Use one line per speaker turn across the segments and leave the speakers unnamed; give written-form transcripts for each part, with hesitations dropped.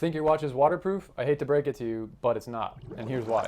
Think your watch is waterproof? I hate to break it to you, but it's not, and here's why.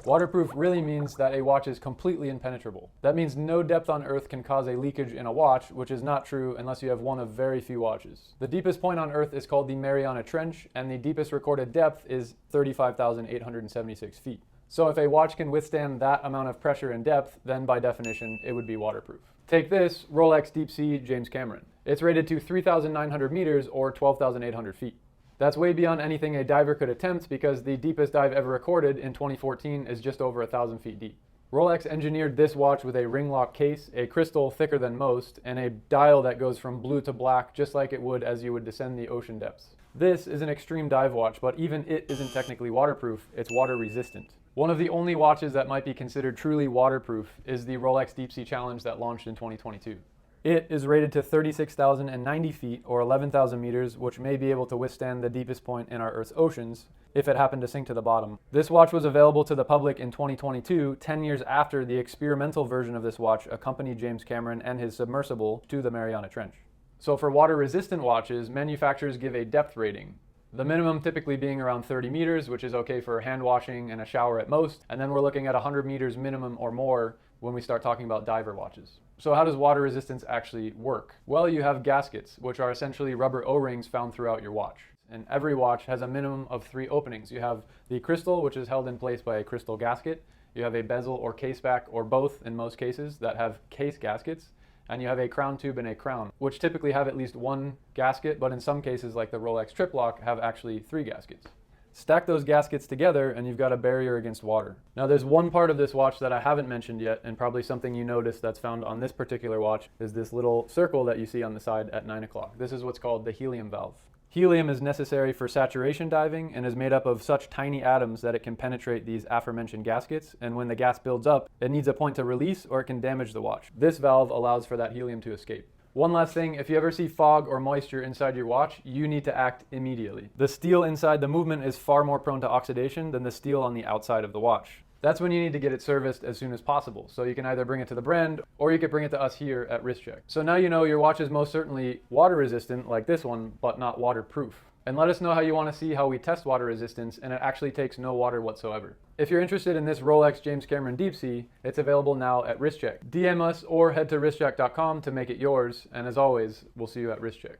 Waterproof really means that a watch is completely impenetrable. That means no depth on Earth can cause a leakage in a watch, which is not true unless you have one of very few watches. The deepest point on Earth is called the Mariana Trench, and the deepest recorded depth is 35,876 feet. So if a watch can withstand that amount of pressure and depth, then by definition, it would be waterproof. Take this Rolex Deep Sea James Cameron. It's rated to 3,900 meters or 12,800 feet. That's way beyond anything a diver could attempt because the deepest dive ever recorded in 2014 is just over 1,000 feet deep. Rolex engineered this watch with a ring lock case, a crystal thicker than most, and a dial that goes from blue to black just like it would as you would descend the ocean depths. This is an extreme dive watch, but even it isn't technically waterproof, it's water resistant. One of the only watches that might be considered truly waterproof is the Rolex Deep Sea Challenge that launched in 2022. It is rated to 36,090 feet or 11,000 meters, which may be able to withstand the deepest point in our Earth's oceans if it happened to sink to the bottom. This watch was available to the public in 2022, 10 years after the experimental version of this watch accompanied James Cameron and his submersible to the Mariana Trench. So for water-resistant watches, manufacturers give a depth rating. The minimum typically being around 30 meters, which is okay for hand washing and a shower at most, and then we're looking at 100 meters minimum or more when we start talking about diver watches. So how does water resistance actually work? Well, you have gaskets, which are essentially rubber O-rings found throughout your watch. And every watch has a minimum of 3 openings. You have the crystal, which is held in place by a crystal gasket. You have a bezel or case back, or both in most cases, that have case gaskets. And you have a crown tube and a crown, which typically have at least 1 gasket, but in some cases, like the Rolex Trip Lock, have actually 3 gaskets. Stack those gaskets together and you've got a barrier against water. Now there's one part of this watch that I haven't mentioned yet, and probably something you noticed that's found on this particular watch is this little circle that you see on the side at 9 o'clock. This is what's called the helium valve. Helium is necessary for saturation diving and is made up of such tiny atoms that it can penetrate these aforementioned gaskets, and when the gas builds up, it needs a point to release or it can damage the watch. This valve allows for that helium to escape. One last thing, if you ever see fog or moisture inside your watch, you need to act immediately. The steel inside the movement is far more prone to oxidation than the steel on the outside of the watch. That's when you need to get it serviced as soon as possible. So you can either bring it to the brand or you can bring it to us here at Wristcheck. So now you know your watch is most certainly water resistant like this one, but not waterproof. And let us know how you want to see how we test water resistance, and it actually takes no water whatsoever. If you're interested in this Rolex James Cameron Deep Sea, it's available now at Wristcheck. DM us or head to wristcheck.com to make it yours, and as always, we'll see you at Wristcheck.